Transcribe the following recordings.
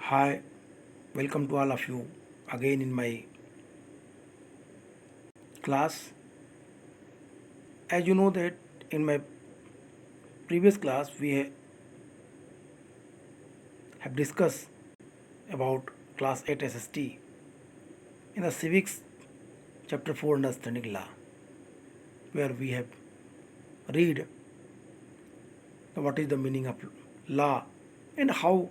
Hi, welcome to all of you again in my class. As you know that in my previous class we have discussed about class 8 SST in the civics chapter 4 understanding law, where we have read what is the meaning of law and how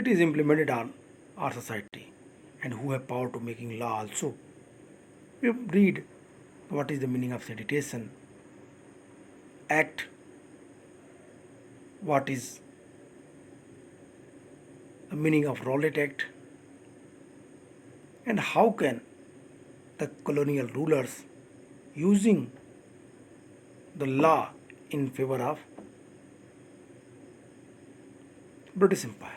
it is implemented on our society and who have power to making law also. We have read what is the meaning of sedition act, what is the meaning of Rowlatt Act, and how can the colonial rulers using the law in favor of British Empire.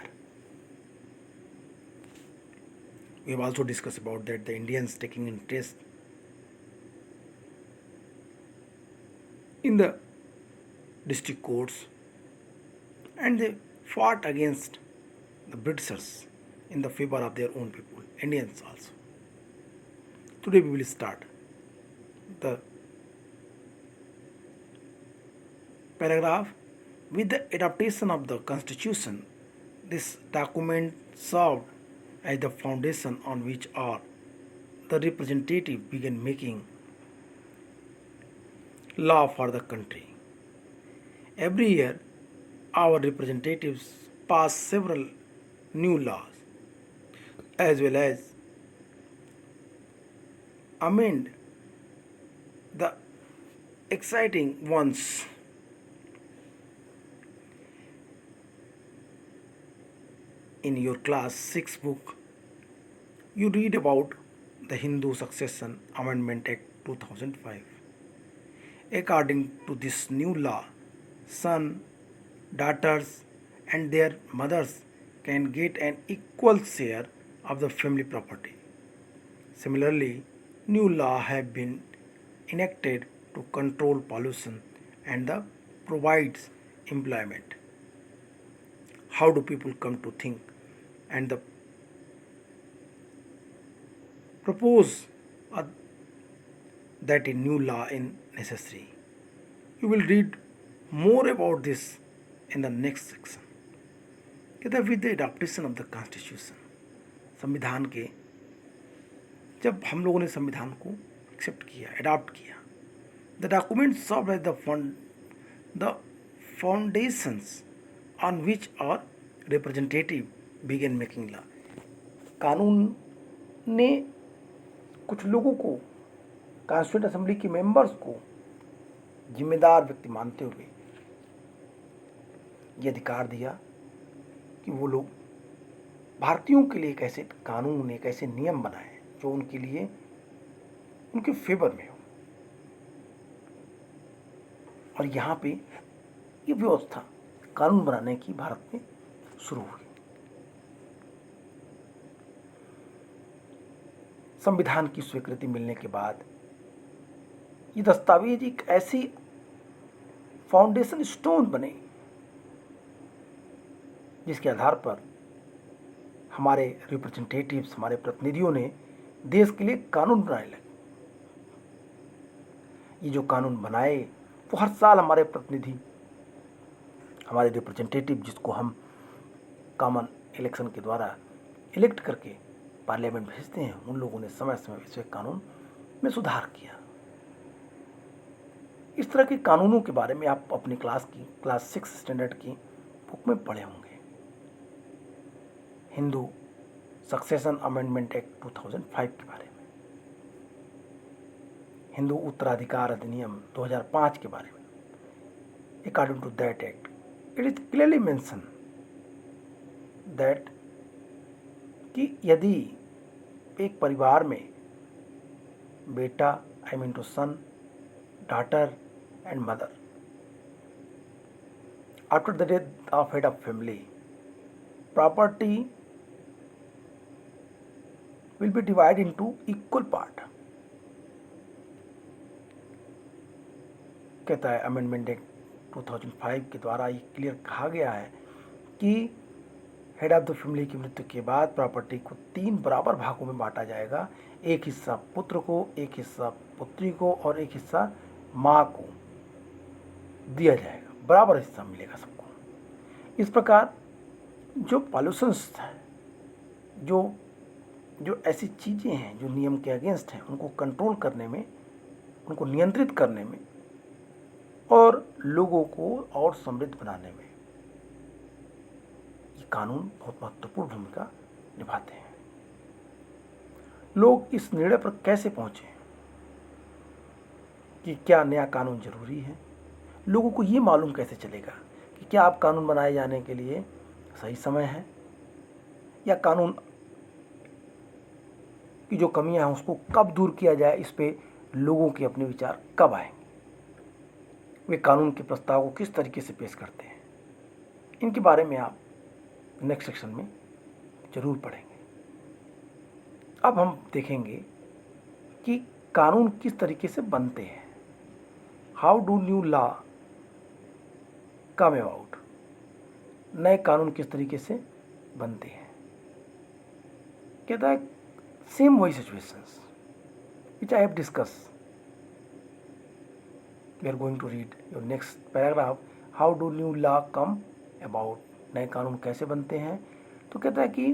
We have also discussed about that the Indians taking interest in the district courts and they fought against the Britishers in the favor of their own people, Indians also. Today we will start the paragraph with the adaptation of the Constitution. This document served as the foundation on which our the representative began making law for the country. Every year, our representatives pass several new laws as well as amend the exciting ones. In your class 6 book, you read about the Hindu Succession Amendment Act 2005. According to this new law, son, daughters, and their mothers can get an equal share of the family property. Similarly, new law have been enacted to control pollution and the provides employment. How do people come to think and the propose uh, that a new law is necessary? You will read more about this in the next section. कहता है with the adaptation of the constitution, संविधान के जब हम लोगों ने संविधान को एक्सेप्ट किया, एडॉप्ट किया, the document serve as the foundations on which our representative began making law. कानून ने कुछ लोगों को, कॉन्स्टिट्यूंट असेंबली के मेंबर्स को जिम्मेदार व्यक्ति मानते हुए ये अधिकार दिया कि वो लोग भारतीयों के लिए एक ऐसे कानून, एक ऐसे नियम बनाए जो उनके लिए, उनके फेवर में हो. और यहाँ पे ये व्यवस्था कानून बनाने की भारत में शुरू हुई. संविधान की स्वीकृति मिलने के बाद ये दस्तावेज एक ऐसी फाउंडेशन स्टोन बने जिसके आधार पर हमारे रिप्रेजेंटेटिव्स, हमारे प्रतिनिधियों ने देश के लिए कानून बनाने लगे. ये जो कानून बनाए वो हर साल हमारे प्रतिनिधि, हमारे रिप्रेजेंटेटिव, जिसको हम कॉमन इलेक्शन के द्वारा इलेक्ट करके पार्लियामेंट भेजते हैं, उन लोगों ने समय समय पे कानून में सुधार किया. इस तरह के कानूनों के बारे में आप अपनी क्लास 6 स्टैंडर्ड की बुक में पढ़े होंगे. हिंदू सक्सेशन अमेंडमेंट एक्ट 2005 के बारे में, हिंदू उत्तराधिकार अधिनियम 2005 के बारे में. According to that act, it is clearly mention that कि यदि एक परिवार में बेटा, I mean to son, daughter and mother, after the death of head of family, property will be divided into equal part. कहता है अमेंडमेंट एक्ट 2005 के द्वारा ये क्लियर कहा गया है कि हेड ऑफ द फैमिली की मृत्यु के बाद प्रॉपर्टी को 3 बराबर भागों में बांटा जाएगा। एक हिस्सा पुत्र को, एक हिस्सा पुत्री को और एक हिस्सा माँ को दिया जाएगा। बराबर हिस्सा मिलेगा सबको। इस प्रकार जो पॉल्यूशंस है, जो जो ऐसी चीज़ें हैं जो नियम के अगेंस्ट हैं, उनको कंट्रोल करने में, उनको नियंत्रित करने में और लोगों को और समृद्ध बनाने में ये कानून बहुत महत्वपूर्ण भूमिका निभाते हैं। लोग इस निर्णय पर कैसे पहुंचे कि क्या नया कानून जरूरी है? लोगों को ये मालूम कैसे चलेगा कि क्या आप कानून बनाए जाने के लिए सही समय है, या कानून की जो कमियां हैं उसको कब दूर किया जाए? इस पे लोगों के अपने विचार कब आएंगे? वे कानून के प्रस्ताव को किस तरीके से पेश करते हैं? इनके बारे में आप नेक्स्ट सेक्शन में जरूर पढ़ेंगे। अब हम देखेंगे कि कानून किस तरीके से बनते हैं। How do new law come about? नए कानून किस तरीके से बनते हैं? कहता है सेम वही situations which I have discussed. We are going to read your next paragraph. How do new law come about? नए कानून कैसे बनते हैं? तो कहता है कि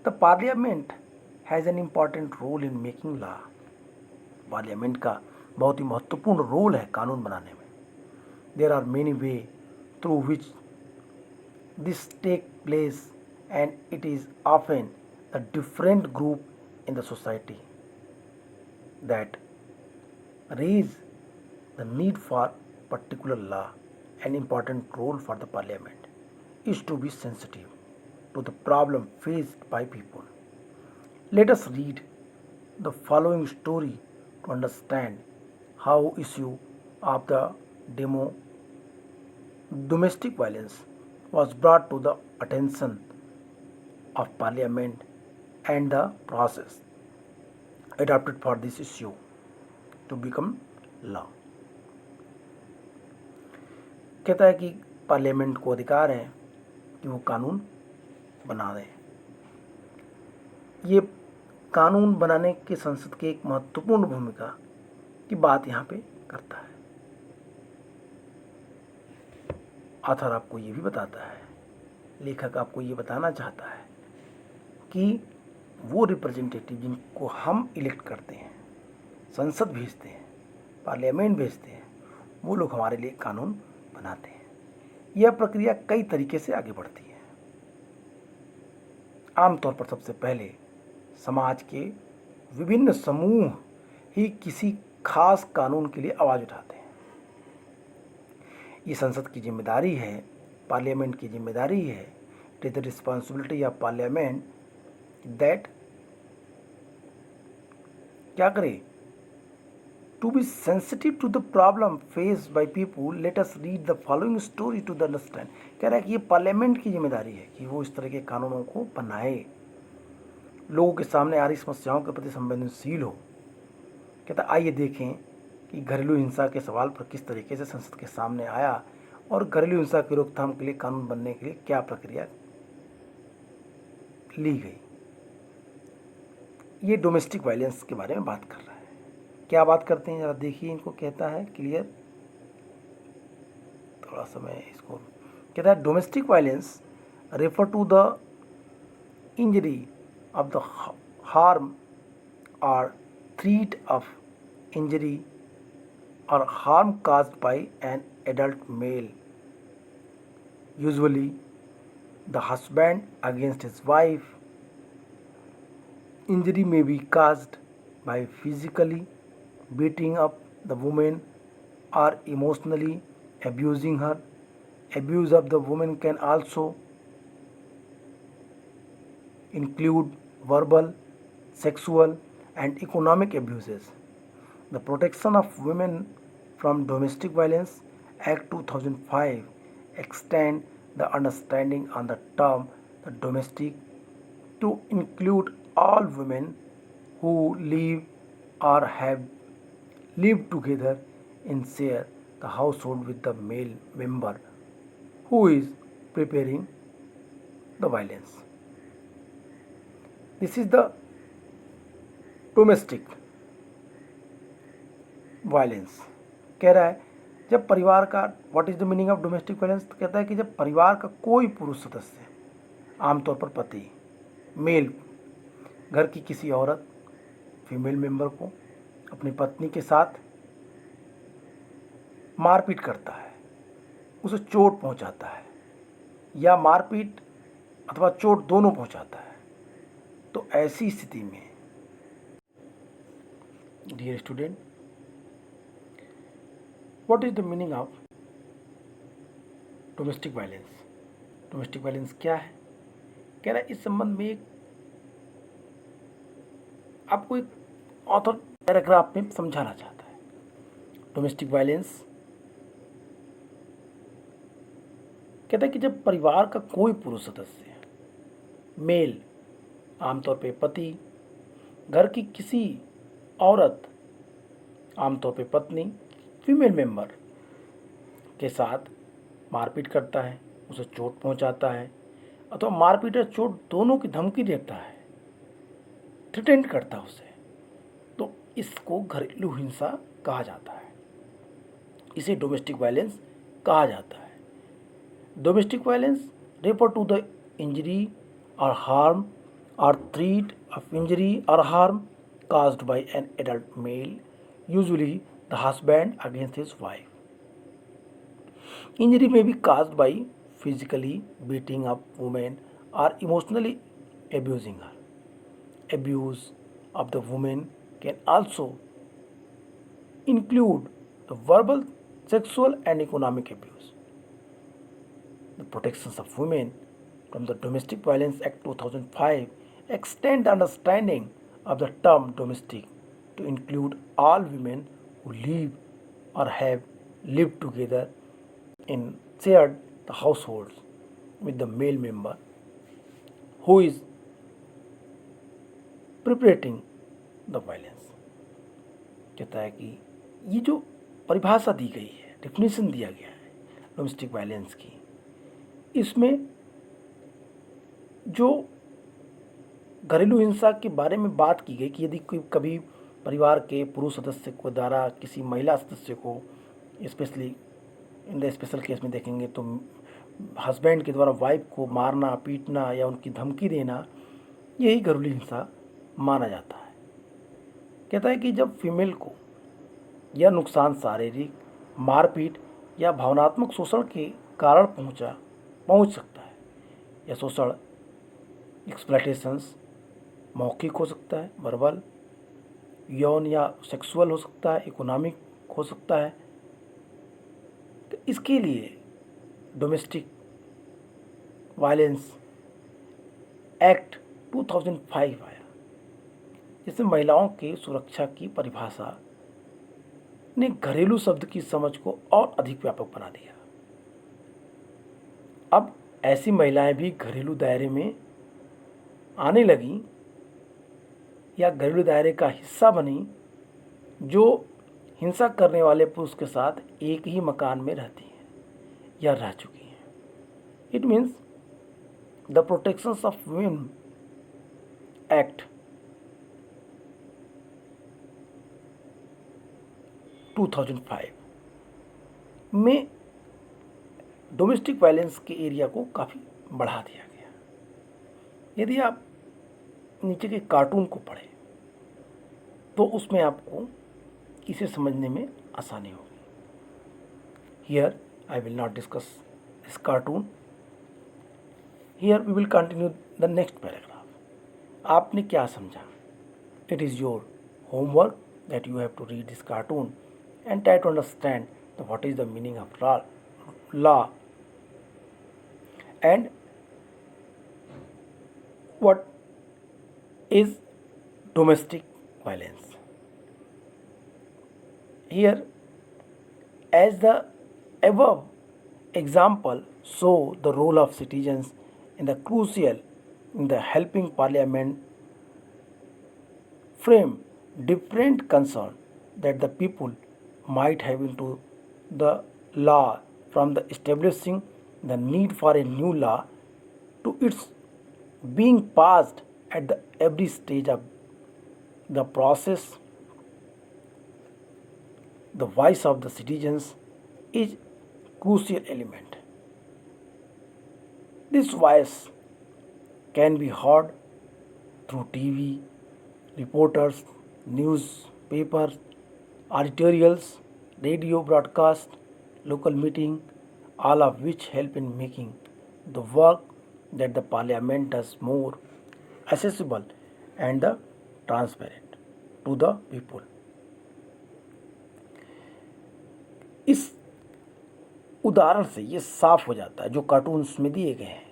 the parliament has an important role in making law. Parliament का बहुत ही महत्वपूर्ण रोल है कानून बनाने में। There are many way through which this take place and it is often the different group in the society that raise the need for particular law. An important role for the parliament is to be sensitive to the problem faced by people. Let us read the following story to understand how issue of the domestic violence was brought to the attention of parliament and the process adopted for this issue to become law. कहता है कि parliament को अधिकार है कि वो कानून बना दें। ये कानून बनाने के संसद की एक महत्वपूर्ण भूमिका की बात यहाँ पे करता है। ऑथर आपको ये भी बताता है, लेखक आपको ये बताना चाहता है कि वो रिप्रेजेंटेटिव जिनको हम इलेक्ट करते हैं, संसद भेजते हैं, पार्लियामेंट भेजते हैं, वो लोग हमारे लिए कानून बनाते हैं। यह प्रक्रिया कई तरीके से आगे बढ़ती है। आमतौर पर सबसे पहले समाज के विभिन्न समूह ही किसी खास कानून के लिए आवाज़ उठाते हैं। ये संसद की जिम्मेदारी है, पार्लियामेंट की जिम्मेदारी है। It is the responsibility of parliament that क्या करे? To be sensitive to the problem faced by people. Let us read the following story to the understand. कह रहा है कि ये पार्लियामेंट की जिम्मेदारी है कि वो इस तरह के कानूनों को बनाए, लोगों के सामने आ रही समस्याओं के प्रति संवेदनशील हो। कहता आइए देखें कि घरेलू हिंसा के सवाल पर किस तरीके से संसद के सामने आया और घरेलू हिंसा की रोकथाम के लिए कानून बनने के लिए क्या प्रक्रिया ली गई। ये डोमेस्टिक वायलेंस के बारे में बात कर रहा है। क्या बात करते हैं जरा देखिए, इनको कहता है क्लियर, थोड़ा समय इसको। कहता है domestic violence refer to the injury of the harm or threat of injury or harm caused by an adult male, usually the husband against his wife. Injury may be caused by physically beating up the woman or emotionally abusing her. Abuse of the woman can also include verbal, sexual, and economic abuses. The Protection of Women from Domestic Violence Act 2005 extend the understanding on the term the domestic to include all women who live or have lived together and share the household with the male member who is preparing the violence. This is the domestic violence. कह रहा है जब परिवार का, what is the meaning of domestic violence, तो कहता है कि जब परिवार का कोई पुरुष सदस्य, आमतौर पर पति, मेल, घर की किसी औरत, फीमेल मेंबर को अपनी पत्नी के साथ मारपीट करता है, उसे चोट पहुंचाता है, या मारपीट अथवा चोट दोनों पहुंचाता है, तो ऐसी स्थिति में dear student, what is the meaning of domestic violence? Domestic violence क्या है? कह रहा है इस संबंध में आपको एक ऑथर पैराग्राफ में समझाना चाहता है। डोमेस्टिक वायलेंस कहता है कि जब परिवार का कोई पुरुष सदस्य, मेल, आमतौर पे पति, घर की किसी औरत, आमतौर पे पत्नी, फीमेल मेंबर के साथ मारपीट करता है, उसे चोट पहुंचाता है, अथवा मारपीट और चोट दोनों की धमकी देता है, थ्रेटेंड करता है उसे, तो इसको घरेलू हिंसा कहा जाता है, इसे डोमेस्टिक वायलेंस कहा जाता है। Domestic violence refer to the injury और harm or threat of injury or harm caused by an adult male, usually the husband, against his wife. Injury may be caused by physically beating up woman or emotionally abusing her. Abuse of the woman can also include the verbal, sexual, and economic abuse. The protections of women from the Domestic Violence Act 2005 extend the understanding of the term domestic to include all women who live or have lived together in shared the households with the male member who is perpetrating the violence. कहता है कि ये जो परिभाषा दी गई है, definition दिया गया है डोमेस्टिक वायलेंस की, इसमें जो घरेलू हिंसा के बारे में बात की गई कि यदि कोई कभी परिवार के पुरुष सदस्य को द्वारा किसी महिला सदस्य को, specially in the special case में देखेंगे तो हस्बैंड के द्वारा वाइफ को मारना, पीटना या उनकी धमकी देना, यही घरेलू हिंसा माना जाता है। कहता है कि जब फीमेल को यह नुकसान शारीरिक, मारपीट या भावनात्मक शोषण के कारण पहुंच सकता है, यह शोषण एक्सप्लॉयटेशंस मौखिक हो सकता है, वर्बल, यौन या सेक्सुअल हो सकता है, इकोनॉमिक हो सकता है, तो इसके लिए डोमेस्टिक वायलेंस एक्ट 2005 आया, जिसमें महिलाओं की सुरक्षा की परिभाषा ने घरेलू शब्द की समझ को और अधिक व्यापक बना दिया। अब ऐसी महिलाएं भी घरेलू दायरे में आने लगी या घरेलू दायरे का हिस्सा बनी, जो हिंसा करने वाले पुरुष के साथ एक ही मकान में रहती हैं या रह चुकी हैं। It means the protections of women act 2005 में डोमेस्टिक वायलेंस के एरिया को काफ़ी बढ़ा दिया गया। यदि आप नीचे के कार्टून को पढ़ें तो उसमें आपको इसे समझने में आसानी होगी। Here I will not discuss this cartoon, here we will continue the next paragraph. आपने क्या समझा? It is your homework that you have to read this cartoon and try to understand what is the meaning of law and what is domestic violence. Here, as the above example show the role of citizens in the crucial in the helping parliament frame different concern that the people might have into the law, from the establishing the need for a new law to its being passed at the every stage of the process. The voice of the citizens is crucial element. This voice can be heard through TV, reporters, newspapers, editorials, radio broadcast, local meeting, all of which help in making the work that the parliament does more accessible and the transparent to the people. इस उदाहरण से ये साफ हो जाता है जो cartoons में दिए गए हैं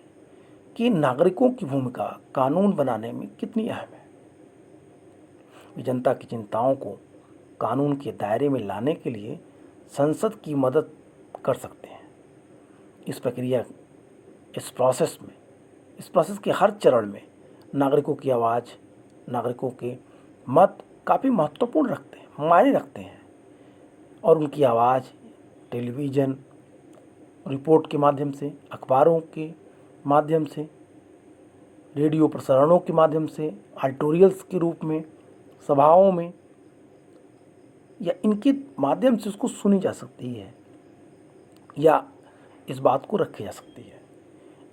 कि नागरिकों की भूमिका कानून बनाने में कितनी अहम है। वे जनता की चिंताओं को कानून के दायरे में लाने के लिए संसद की मदद कर सकते हैं। इस प्रक्रिया इस प्रोसेस के हर चरण में नागरिकों की आवाज़, नागरिकों के मत काफ़ी महत्वपूर्ण रखते हैं, मायने रखते हैं, और उनकी आवाज़ टेलीविज़न रिपोर्ट के माध्यम से, अखबारों के माध्यम से, रेडियो प्रसारणों के माध्यम से, एडिटोरियल्स के रूप में, सभाओं में या इनके माध्यम से उसको सुनी जा सकती है या इस बात को रखी जा सकती है।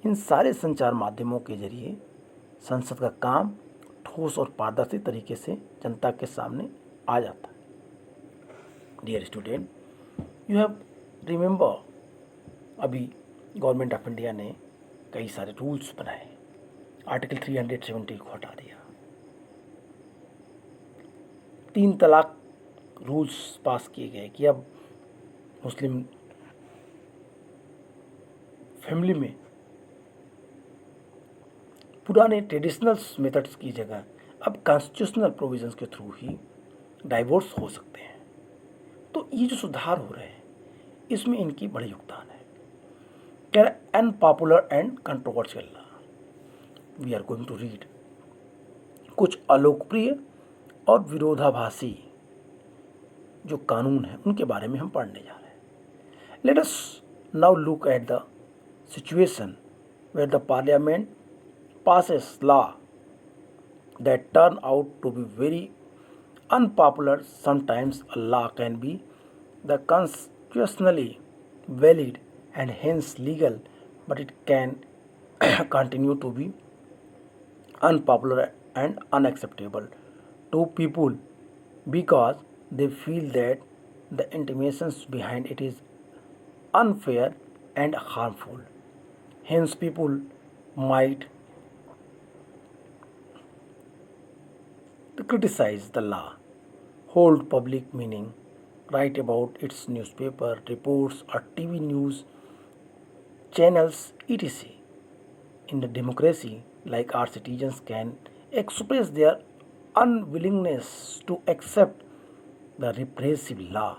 इन सारे संचार माध्यमों के जरिए संसद का काम ठोस और पारदर्शी तरीके से जनता के सामने आ जाता है। Dear student, you have remember, अभी गवर्नमेंट ऑफ इंडिया ने कई सारे रूल्स बनाए, आर्टिकल 370 को हटा दिया, 3 तलाक रूल्स पास किए गए कि अब मुस्लिम फैमिली में पुराने ट्रेडिशनल मेथड्स की जगह अब कॉन्स्टिट्यूशनल प्रोविजंस के थ्रू ही डाइवोर्स हो सकते हैं। तो ये जो सुधार हो रहे हैं इसमें इनकी बड़ी योगदान है। Can unpopular and controversial law, we are going to read कुछ अलोकप्रिय और विरोधाभासी जो कानून हैं उनके बारे में हम पढ़ने जा रहे हैं। Let us now look at the situation where the parliament passes law that turn out to be very unpopular. Sometimes a law can be the constitutionally valid and hence legal, but it can continue to be unpopular and unacceptable to people because they feel that the intimations behind it is unfair and harmful. Hence, people might criticize the law, hold public meeting, write about its newspaper, reports, or TV news channels, etc. In the democracy, like our citizens can express their unwillingness to accept the repressive law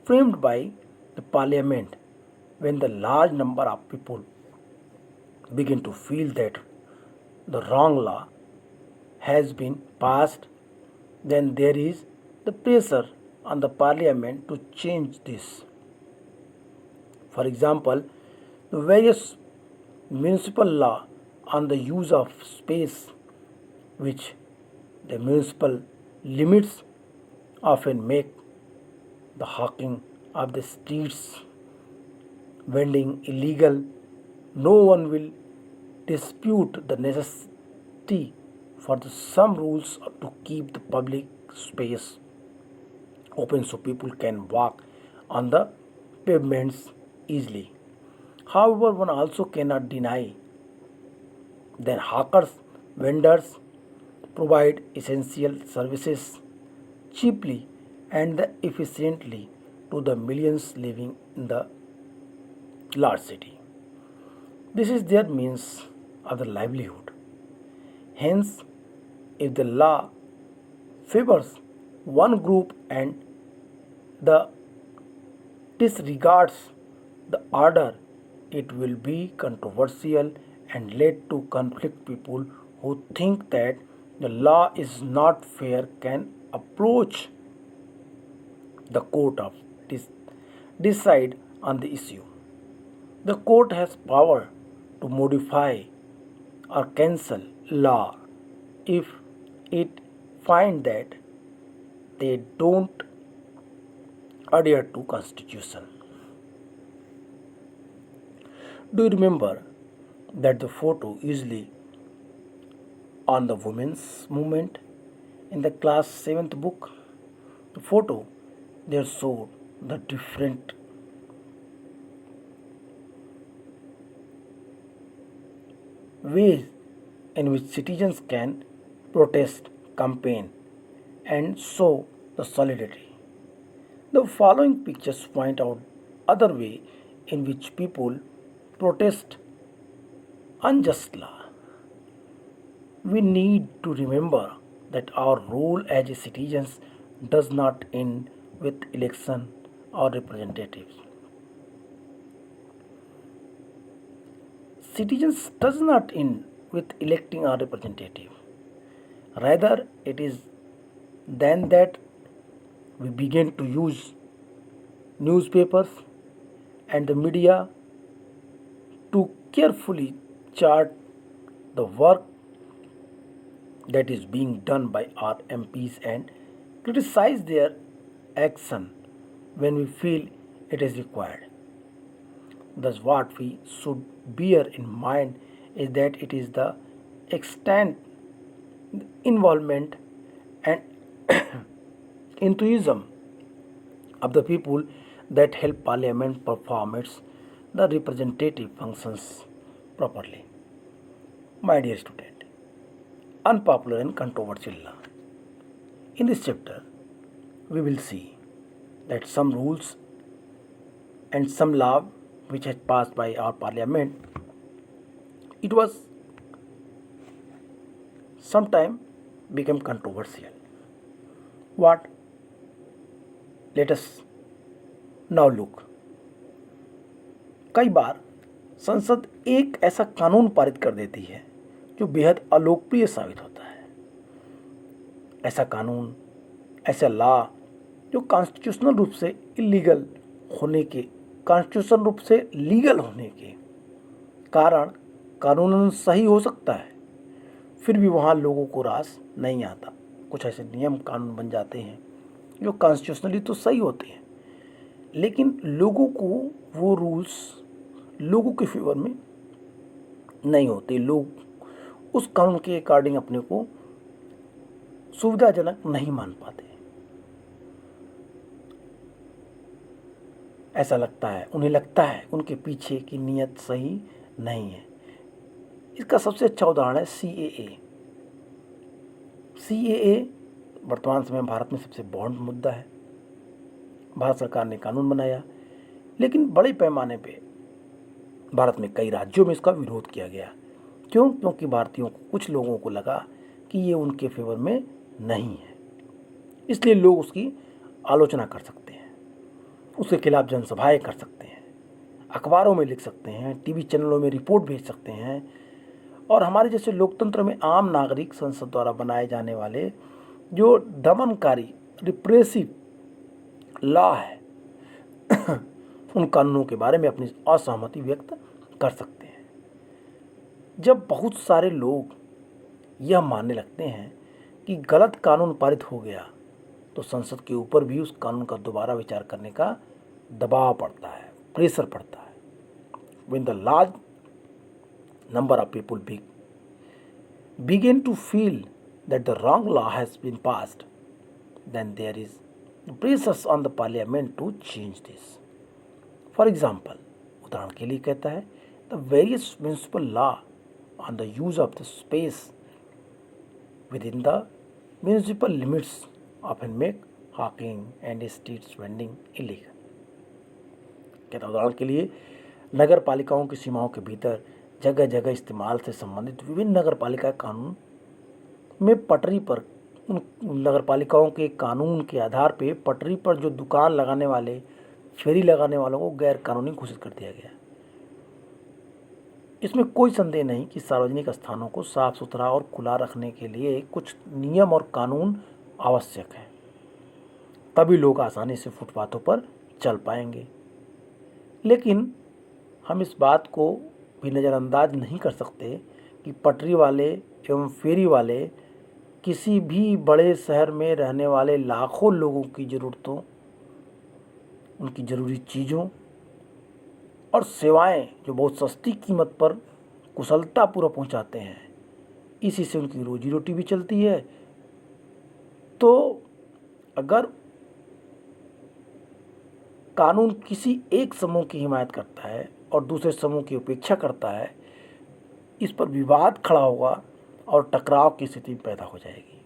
framed by the parliament. When the large number of people begin to feel that the wrong law has been passed, then there is the pressure on the parliament to change this. For example, the various municipal law on the use of space, which the municipal limits often make the hawking of the streets, vending illegal. No one will dispute the necessity for some rules to keep the public space open so people can walk on the pavements easily. However, one also cannot deny that hawkers, vendors provide essential services cheaply and efficiently to the millions living in the large city. This is their means of the livelihood. Hence, if the law favors one group and the disregards the other, it will be controversial and lead to conflict. People who think that the law is not fair can approach the court of decide on the issue. The court has power to modify or cancel law if it finds that they don't adhere to constitution. Do you remember that the photo usually on the women's movement in the class 7th book? The photo there showed the different ways in which citizens can protest, campaign, and show the solidarity. The following pictures point out other way in which people protest unjust law. We need to remember that our role as citizens does not end with election or representatives. Citizens does not end with electing a representative. Rather, it is then that we begin to use newspapers and the media to carefully chart the work that is being done by our MPs and criticize their action when we feel it is required. Thus, what we should bear in mind is that it is the extent, involvement, and enthusiasm of the people that help Parliament perform its the representative functions properly. My dear student, unpopular and controversial law. In this chapter, we will see that some rules and some law which has passed by our parliament, it was sometime become controversial. What? Let us now look. कई बार संसद एक ऐसा कानून पारित कर देती है जो बेहद अलोकप्रिय साबित होता है। ऐसा कानून, ऐसा लॉ जो कॉन्स्टिट्यूशनल रूप से इलीगल होने के, कॉन्स्टिट्यूशन रूप से लीगल होने के कारण कानूनन सही हो सकता है, फिर भी वहाँ लोगों को रास नहीं आता। कुछ ऐसे नियम कानून बन जाते हैं जो कॉन्स्टिट्यूशनली तो सही होते हैं, लेकिन लोगों को वो रूल्स लोगों के फेवर में नहीं होते। लोग उस कानून के अकॉर्डिंग अपने को सुविधाजनक नहीं मान पाते। ऐसा लगता है, उन्हें लगता है उनके पीछे की नीयत सही नहीं है। इसका सबसे अच्छा उदाहरण है CAA। CAA वर्तमान समय में भारत में सबसे बड़ा मुद्दा है। भारत सरकार ने कानून बनाया, लेकिन बड़े पैमाने पे भारत में कई राज्यों में इसका विरोध किया गया। क्यों? क्योंकि भारतीयों को, कुछ लोगों को लगा कि ये उनके फेवर में नहीं है, इसलिए लोग उसकी आलोचना कर सकते हैं, उसके खिलाफ जनसभाएं कर सकते हैं, अखबारों में लिख सकते हैं, टीवी चैनलों में रिपोर्ट भेज सकते हैं, और हमारे जैसे लोकतंत्र में आम नागरिक संसद द्वारा बनाए जाने वाले जो दमनकारी रिप्रेसिव लॉ है उन कानूनों के बारे में अपनी असहमति व्यक्त कर सकते हैं। जब बहुत सारे लोग यह मानने लगते हैं कि गलत कानून पारित हो गया, तो संसद के ऊपर भी उस कानून का दोबारा विचार करने का दबाव पड़ता है, प्रेशर पड़ता है। When the large number of people begin to feel that the wrong law has been passed, then there is pressures on the parliament to change this. For example, उदाहरण के लिए कहता है, the various municipal law on the use of the space within the municipal limits often make hawking and street vending illegal. कहता है, उदाहरण के लिए नगर पालिकाओं की सीमाओं के भीतर जगह जगह इस्तेमाल से संबंधित विभिन्न नगर पालिका कानून में पटरी पर, उन नगर पालिकाओं के कानून के आधार पर पटरी पर जो दुकान लगाने वाले, फेरी लगाने वालों को गैर कानूनी घोषित कर दिया गया। इसमें कोई संदेह नहीं कि सार्वजनिक स्थानों को साफ सुथरा और खुला रखने के लिए कुछ नियम और कानून आवश्यक है, तभी लोग आसानी से फुटपाथों पर चल पाएंगे। लेकिन हम इस बात को भी नज़रअंदाज नहीं कर सकते कि पटरी वाले एवं फेरी वाले किसी भी बड़े शहर में रहने वाले लाखों लोगों की ज़रूरतों, उनकी ज़रूरी चीज़ों और सेवाएं जो बहुत सस्ती कीमत पर कुशलतापूर्वक पहुंचाते हैं, इसी से उनकी रोजी रोटी भी चलती है। तो अगर कानून किसी एक समूह की हिमायत करता है और दूसरे समूह की उपेक्षा करता है, इस पर विवाद खड़ा होगा और टकराव की स्थिति पैदा हो जाएगी।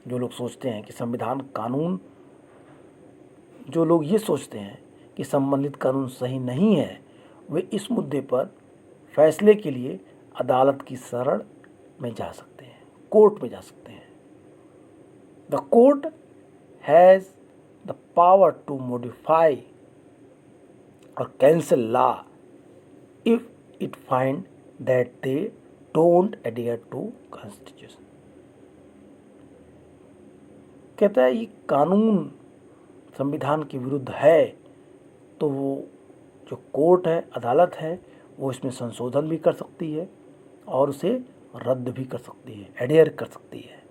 जो लोग सोचते हैं कि संविधान कानून जो लोग ये सोचते हैं कि संबंधित कानून सही नहीं है, वे इस मुद्दे पर फैसले के लिए अदालत की शरण में जा सकते हैं, कोर्ट में जा सकते हैं। The court has the power to modify और cancel law if it find that they don't adhere to constitution. कहता है ये कानून संविधान के विरुद्ध है तो वो जो कोर्ट है, अदालत है, वो इसमें संशोधन भी कर सकती है और उसे रद्द भी कर सकती है, एडियर कर सकती है।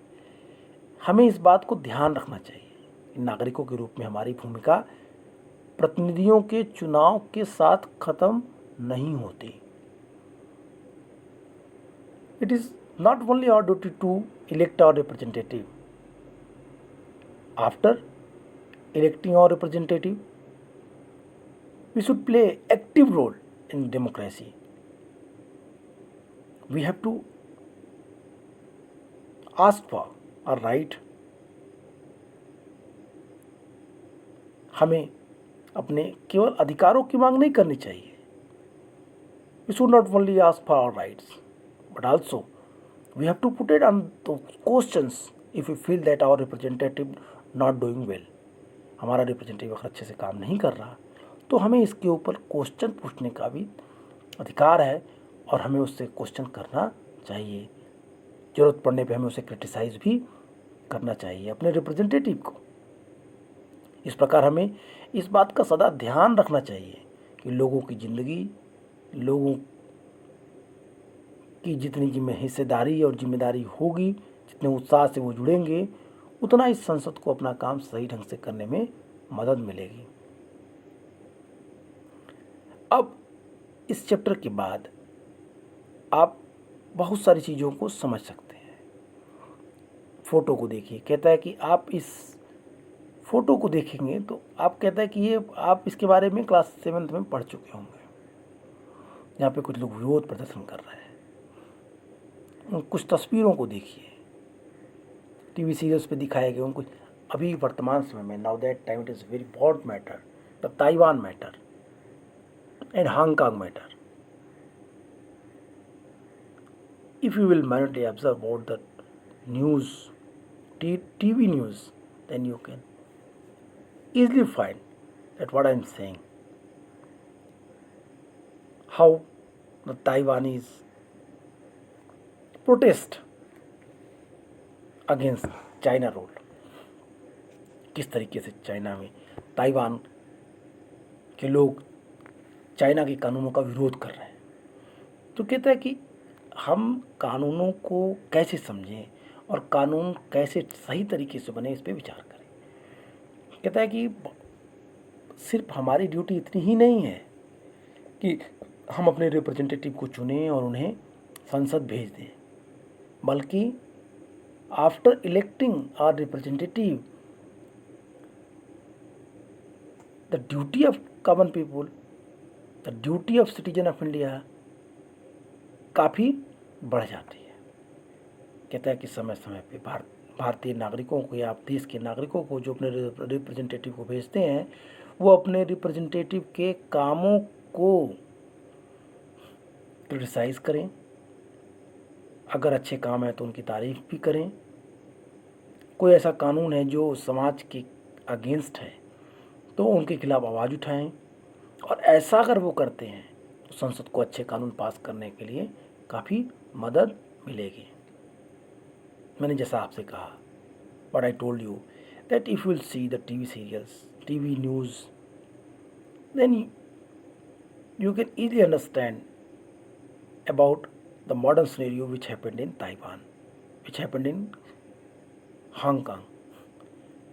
हमें इस बात को ध्यान रखना चाहिए। नागरिकों के रूप में हमारी भूमिका प्रतिनिधियों के चुनाव के साथ खत्म नहीं होती। It is not only our duty to elect our representative. After electing our representative, we should play active role in democracy. We have to ask for our right. हमें अपने केवल अधिकारों की मांग नहीं करनी चाहिए। We should not only ask for our rights, but also we have to put it on the questions if we feel that our representative not doing well. हमारा रिप्रेजेंटेटिव अगर अच्छे से काम नहीं कर रहा तो हमें इसके ऊपर क्वेश्चन पूछने का भी अधिकार है और हमें उससे क्वेश्चन करना चाहिए। ज़रूरत पड़ने पे हमें उसे क्रिटिसाइज़ भी करना चाहिए अपने रिप्रेजेंटेटिव को। इस प्रकार हमें इस बात का सदा ध्यान रखना चाहिए कि लोगों की ज़िंदगी, लोगों की जितनी हिस्सेदारी और जिम्मेदारी होगी, जितने उत्साह से वो जुड़ेंगे, उतना इस संसद को अपना काम सही ढंग से करने में मदद मिलेगी। अब इस चैप्टर के बाद आप बहुत सारी चीज़ों को समझ सकते हैं। फ़ोटो को देखिए, कहता है कि आप इस फ़ोटो को देखेंगे तो आप कहता है कि ये आप इसके बारे में क्लास 7th में पढ़ चुके होंगे। यहाँ पे कुछ लोग विरोध प्रदर्शन कर रहे हैं। कुछ तस्वीरों को देखिए, टीवी सीरियल्स पे दिखाए गए उनको। अभी वर्तमान समय में now that time it is very important matter, the Taiwan matter and Hong Kong matter. If you will minutely observe about the news, TV news, then you can easily find that what I am saying, how the Taiwanese protest against China rule, किस तरीके से China में Taiwan के लोग China के कानूनों का विरोध कर रहे हैं। तो कहता है कि हम कानूनों को कैसे समझें और कानून कैसे सही तरीके से बने, इस पे विचार करें। कहता है कि सिर्फ हमारी ड्यूटी इतनी ही नहीं है कि हम अपने रिप्रेजेंटेटिव को चुनें और उन्हें संसद भेज दें, बल्कि after electing our representative the duty of common people, the duty of citizen of India काफ़ी बढ़ जाती है। कहता है कि समय समय पे भारतीय नागरिकों को या देश के नागरिकों को जो अपने रिप्रेजेंटेटिव को भेजते हैं, वो अपने रिप्रेजेंटेटिव के कामों को क्रिटिसाइज़ करें। अगर अच्छे काम है तो उनकी तारीफ भी करें। कोई ऐसा कानून है जो समाज के अगेंस्ट है तो उनके खिलाफ आवाज़ उठाएं, और ऐसा अगर वो करते हैं तो संसद को अच्छे कानून पास करने के लिए काफ़ी मदद मिलेगी। मैंने जैसा आपसे कहा, but I told you that if you will see the TV serials, TV news, then you can easily understand about the modern scenario which happened in Taiwan, which happened in Hong Kong.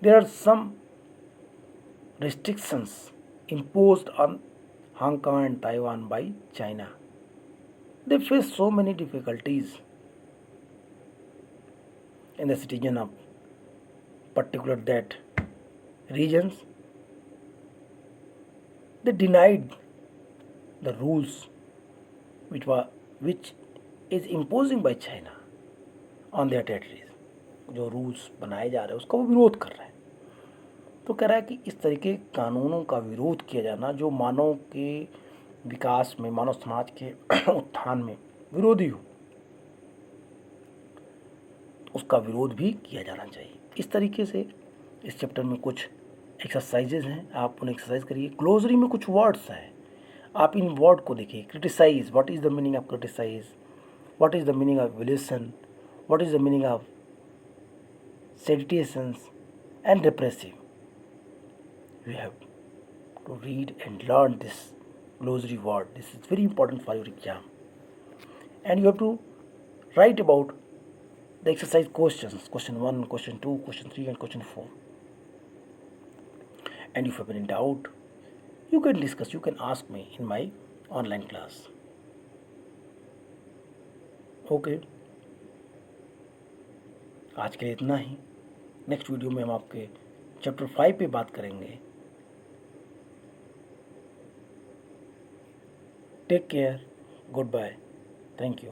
There are some restrictions imposed on Hong Kong and Taiwan by China. They face so many difficulties in the citizen of particular that regions. They denied the rules which is imposing by China on their territories. जो rules बनाए जा रहे हैं उसका वो विरोध कर रहे हैं। तो कह रहा है कि इस तरीके के कानूनों का विरोध किया जाना जो मानव के विकास में, मानव समाज के उत्थान में विरोधी हो, उसका विरोध भी किया जाना चाहिए। इस तरीके से इस चैप्टर में कुछ एक्सरसाइजेज हैं, आप उन्हें एक्सरसाइज करिए। ग्लोसरी में कुछ वर्ड्स हैं, आप इन वर्ड को देखिए। Criticize, what is the meaning of criticize, what is the meaning of violation, what is the meaning of seditions and repressive. You have to read and learn this glossary word. This is very important for your exam. And you have to write about the exercise questions, question 1, question 2, question 3 and question 4. And if you have any doubt, you can discuss, you can ask me in my online class. Okay. आज के लिए इतना ही। Next video में हम आपके chapter 5 पे बात करेंगे। Take care, good bye, thank you.